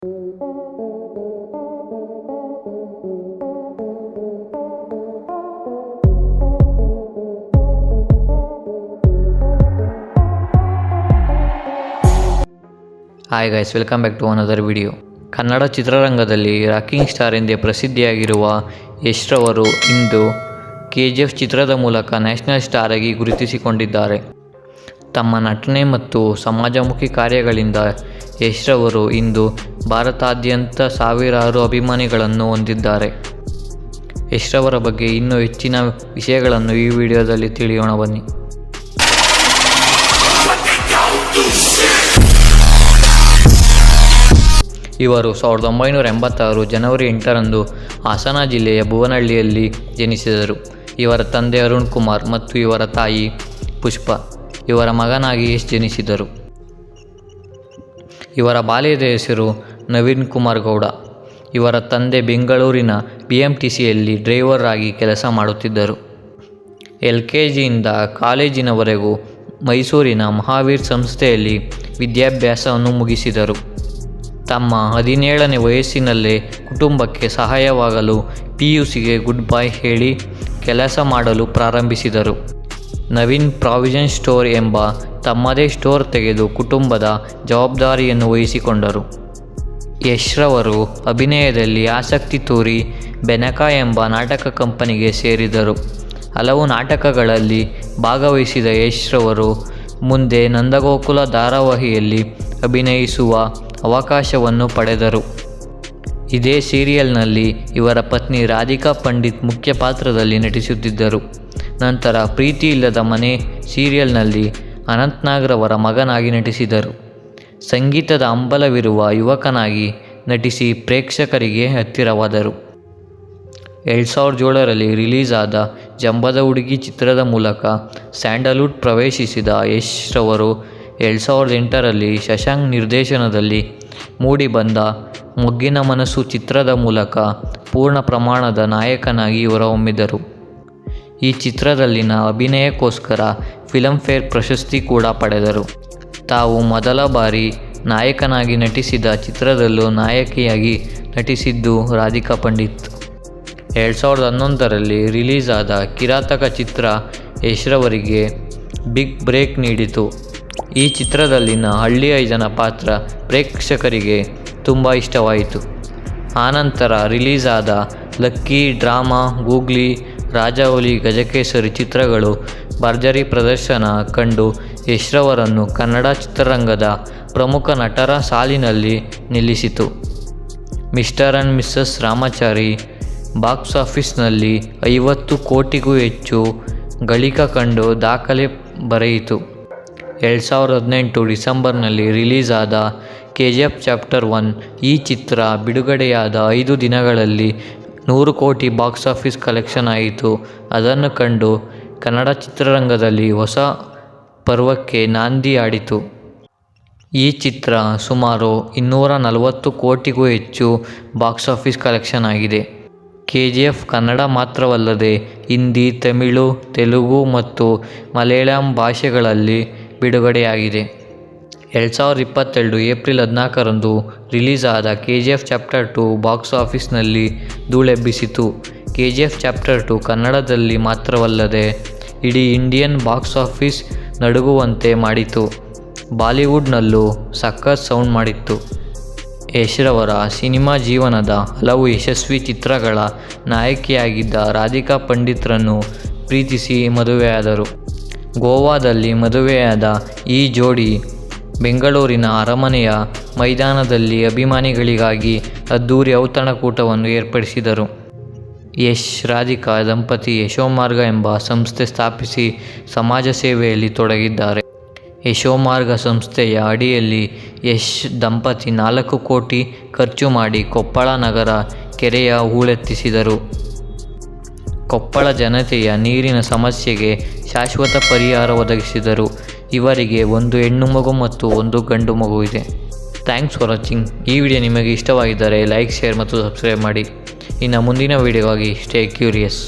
Hi guys, welcome back to another video. Kannada ಚಿತ್ರರಂಗದಲ್ಲಿ rocking star ಎಂದೇ ಪ್ರಸಿದ್ಧಿಯಾಗಿರುವ ಯಶ್ ರವರು ಇಂದು KGF ಚಿತ್ರದ ಮೂಲಕ ನ್ಯಾಷನಲ್ ಸ್ಟಾರ್ ಆಗಿ ಗುರುತಿಸಿಕೊಂಡಿದ್ದಾರೆ. ತಮ್ಮ ನಟನೆ ಮತ್ತು ಸಮಾಜಮುಖಿ ಕಾರ್ಯಗಳಿಂದ ಯಶ್ ರವರು ಇಂದು ಭಾರತಾದ್ಯಂತ ಸಾವಿರಾರು ಅಭಿಮಾನಿಗಳನ್ನು ಹೊಂದಿದ್ದಾರೆ. ಯಶ್ ರವರ ಬಗ್ಗೆ ಇನ್ನೂ ಹೆಚ್ಚಿನ ವಿಷಯಗಳನ್ನು ಈ ವಿಡಿಯೋದಲ್ಲಿ ತಿಳಿಯೋಣ ಬನ್ನಿ. ಇವರು 1986 ಜನವರಿ 8ರಂದು ಹಾಸನ ಜಿಲ್ಲೆಯ ಭುವನಹಳ್ಳಿಯಲ್ಲಿ ಜನಿಸಿದರು. ಇವರ ತಂದೆ ಅರುಣ್ ಕುಮಾರ್ ಮತ್ತು ಇವರ ತಾಯಿ ಪುಷ್ಪ ಇವರ ಮಗನಾಗಿ ಯಶ್ ಜನಿಸಿದರು. ಇವರ ಬಾಲ್ಯದ ಹೆಸರು ನವೀನ್ ಕುಮಾರ್ ಗೌಡ. ಇವರ ತಂದೆ ಬೆಂಗಳೂರಿನ BMTCಯಲ್ಲಿ ಡ್ರೈವರ್ ಆಗಿ ಕೆಲಸ ಮಾಡುತ್ತಿದ್ದರು. LKGಯಿಂದ ಕಾಲೇಜಿನವರೆಗೂ ಮೈಸೂರಿನ ಮಹಾವೀರ್ ಸಂಸ್ಥೆಯಲ್ಲಿ ವಿದ್ಯಾಭ್ಯಾಸವನ್ನು ಮುಗಿಸಿದರು. ತಮ್ಮ 17ನೇ ವಯಸ್ಸಿನಲ್ಲೇ ಕುಟುಂಬಕ್ಕೆ ಸಹಾಯವಾಗಲು PUCಗೆ ಗುಡ್ ಬೈ ಹೇಳಿ ಕೆಲಸ ಮಾಡಲು ಪ್ರಾರಂಭಿಸಿದರು. ನವೀನ್ ಪ್ರಾವಿಷನ್ ಸ್ಟೋರ್ ಎಂಬ ತಮ್ಮದೇ ಸ್ಟೋರ್ ತೆಗೆದು ಕುಟುಂಬದ ಜವಾಬ್ದಾರಿಯನ್ನು ವಹಿಸಿಕೊಂಡರು. ಯಶ್ ರವರು ಅಭಿನಯದಲ್ಲಿ ಆಸಕ್ತಿ ತೋರಿ ಬೆನಕ ಎಂಬ ನಾಟಕ ಕಂಪನಿಗೆ ಸೇರಿದರು. ಹಲವು ನಾಟಕಗಳಲ್ಲಿ ಭಾಗವಹಿಸಿದ ಯಶ್ ರವರು ಮುಂದೆ ನಂದಗೋಕುಲ ಧಾರಾವಾಹಿಯಲ್ಲಿ ಅಭಿನಯಿಸುವ ಅವಕಾಶವನ್ನು ಪಡೆದರು. ಇದೇ ಸೀರಿಯಲ್ನಲ್ಲಿ ಇವರ ಪತ್ನಿ ರಾಧಿಕಾ ಪಂಡಿತ್ ಮುಖ್ಯ ಪಾತ್ರದಲ್ಲಿ ನಟಿಸುತ್ತಿದ್ದರು. ನಂತರ ಪ್ರೀತಿ ಇಲ್ಲದ ಮನೆ ಸೀರಿಯಲ್ನಲ್ಲಿ ಅನಂತ್ ರವರ ಮಗನಾಗಿ ನಟಿಸಿದರು. ಸಂಗೀತದ ಹಂಬಲವಿರುವ ಯುವಕನಾಗಿ ನಟಿಸಿ ಪ್ರೇಕ್ಷಕರಿಗೆ ಹತ್ತಿರವಾದರು. 2007ರಲ್ಲಿ ರಿಲೀಸ್ ಆದ ಜಂಬದ ಹುಡುಗಿ ಚಿತ್ರದ ಮೂಲಕ ಸ್ಯಾಂಡಲ್ವುಡ್ ಪ್ರವೇಶಿಸಿದ ಯಶ್ ರವರು 2008ರಲ್ಲಿ ಶಶಾಂಕ್ ನಿರ್ದೇಶನದಲ್ಲಿ ಮೂಡಿಬಂದ ಮೊಗ್ಗಿನ ಮನಸ್ಸು ಚಿತ್ರದ ಮೂಲಕ ಪೂರ್ಣ ಪ್ರಮಾಣದ ನಾಯಕನಾಗಿ ಹೊರಹೊಮ್ಮಿದರು. ಈ ಚಿತ್ರದಲ್ಲಿನ ಅಭಿನಯಕ್ಕೋಸ್ಕರ ಫಿಲ್ಮ್ಫೇರ್ ಪ್ರಶಸ್ತಿ ಕೂಡ ಪಡೆದರು. ತಾವು ಮೊದಲ ಬಾರಿ ನಾಯಕನಾಗಿ ನಟಿಸಿದ ಚಿತ್ರದಲ್ಲೂ ನಾಯಕಿಯಾಗಿ ನಟಿಸಿದ್ದು ರಾಧಿಕಾ ಪಂಡಿತ್. 2011ರಲ್ಲಿ ರಿಲೀಸ್ ಆದ ಕಿರಾತಕ ಚಿತ್ರ ಯಶ್ ರವರಿಗೆ ಬಿಗ್ ಬ್ರೇಕ್ ನೀಡಿತು. ಈ ಚಿತ್ರದಲ್ಲಿನ ಹಳ್ಳಿಯ ಜನ ಪಾತ್ರ ಪ್ರೇಕ್ಷಕರಿಗೆ ತುಂಬ ಇಷ್ಟವಾಯಿತು. ಆನಂತರ ರಿಲೀಸ್ ಆದ lucky, drama, googly, Rajahuli, Gajakesari ಚಿತ್ರಗಳು ಭರ್ಜರಿ ಪ್ರದರ್ಶನ ಕಂಡು ಯಶ್ ರವರನ್ನು ಕನ್ನಡ ಚಿತ್ರರಂಗದ ಪ್ರಮುಖ ನಟರ ಸಾಲಿನಲ್ಲಿ ನಿಲ್ಲಿಸಿತು. Mister and missus Ramachari box ಆಫೀಸ್ನಲ್ಲಿ 50 ಕೋಟಿಗೂ ಹೆಚ್ಚು ಗಳಿಕ ಕಂಡು ದಾಖಲೆ ಬರೆಯಿತು. 2018 ಡಿಸೆಂಬರ್ನಲ್ಲಿ ರಿಲೀಸ್ ಆದ KGF ಚಾಪ್ಟರ್ 1 ಈ ಚಿತ್ರ ಬಿಡುಗಡೆಯಾದ 5 ದಿನಗಳಲ್ಲಿ 100 ಕೋಟಿ ಬಾಕ್ಸ್ ಆಫೀಸ್ ಕಲೆಕ್ಷನ್ ಆಯಿತು. ಅದನ್ನು ಕಂಡು ಕನ್ನಡ ಚಿತ್ರರಂಗದಲ್ಲಿ ಹೊಸ ಪರ್ವಕ್ಕೆ ನಾಂದಿ ಹಾಡಿತು. ಈ ಚಿತ್ರ ಸುಮಾರು 240 ಕೋಟಿಗೂ ಹೆಚ್ಚು ಬಾಕ್ಸ್ ಆಫೀಸ್ ಕಲೆಕ್ಷನ್ ಆಗಿದೆ. KGF ಕನ್ನಡ ಮಾತ್ರವಲ್ಲದೆ ಹಿಂದಿ, ತಮಿಳು, ತೆಲುಗು ಮತ್ತು ಮಲಯಾಳಂ ಭಾಷೆಗಳಲ್ಲಿ ಬಿಡುಗಡೆಯಾಗಿದೆ. 2022 ಏಪ್ರಿಲ್ 14ರಂದು ರಿಲೀಸ್ ಆದ KGF ಚಾಪ್ಟರ್ 2 ಬಾಕ್ಸ್ ಆಫೀಸ್ನಲ್ಲಿ ಧೂಳೆಬ್ಬಿಸಿತು. KGF ಚಾಪ್ಟರ್ 2 ಕನ್ನಡದಲ್ಲಿ ಮಾತ್ರವಲ್ಲದೆ ಇಡೀ ಇಂಡಿಯನ್ ಬಾಕ್ಸ್ ಆಫೀಸ್ ನಡುಗುವಂತೆ ಮಾಡಿತು. ಬಾಲಿವುಡ್ನಲ್ಲೂ ಸಖತ್ ಸೌಂಡ್ ಮಾಡಿತ್ತು. ಯಶ್ ರವರ ಸಿನಿಮಾ ಜೀವನದ ಹಲವು ಯಶಸ್ವಿ ಚಿತ್ರಗಳ ನಾಯಕಿಯಾಗಿದ್ದ ರಾಧಿಕಾ ಪಂಡಿತ್ರನ್ನು ಪ್ರೀತಿಸಿ ಮದುವೆಯಾದರು. ಗೋವಾದಲ್ಲಿ ಮದುವೆಯಾದ ಈ ಜೋಡಿ ಬೆಂಗಳೂರಿನ ಅರಮನೆಯ ಮೈದಾನದಲ್ಲಿ ಅಭಿಮಾನಿಗಳಿಗಾಗಿ ಅದ್ಧೂರಿ ಔತಣಕೂಟವನ್ನು ಏರ್ಪಡಿಸಿದರು. ಯಶ್ ರಾಧಿಕಾ ದಂಪತಿ ಯಶೋಮಾರ್ಗ ಎಂಬ ಸಂಸ್ಥೆ ಸ್ಥಾಪಿಸಿ ಸಮಾಜ ಸೇವೆಯಲ್ಲಿ ತೊಡಗಿದ್ದಾರೆ. ಯಶೋಮಾರ್ಗ ಸಂಸ್ಥೆಯ ಅಡಿಯಲ್ಲಿ ಯಶ್ ದಂಪತಿ 4 ಕೋಟಿ ಖರ್ಚು ಮಾಡಿ ಕೊಪ್ಪಳ ನಗರ ಕೆರೆಯ ಹೂಳೆತ್ತಿಸಿದರು. ಕೊಪ್ಪಳ ಜನತೆಯ ನೀರಿನ ಸಮಸ್ಯೆಗೆ ಶಾಶ್ವತ ಪರಿಹಾರ ಒದಗಿಸಿದರು. ಇವರಿಗೆ 1 ಹೆಣ್ಣು ಮಗು ಮತ್ತು 1 ಗಂಡು ಮಗು ಇದೆ. Thanks for watching. ಈ ವಿಡಿಯೋ ನಿಮಗೆ ಇಷ್ಟವಾಗಿದ್ದರೆ ಲೈಕ್, ಶೇರ್ ಮತ್ತು ಸಬ್ಸ್ಕ್ರೈಬ್ ಮಾಡಿ. ಇನ್ನು ಮುಂದಿನ ವಿಡಿಯೋಗಾಗಿ ಸ್ಟೇ ಕ್ಯೂರಿಯಸ್.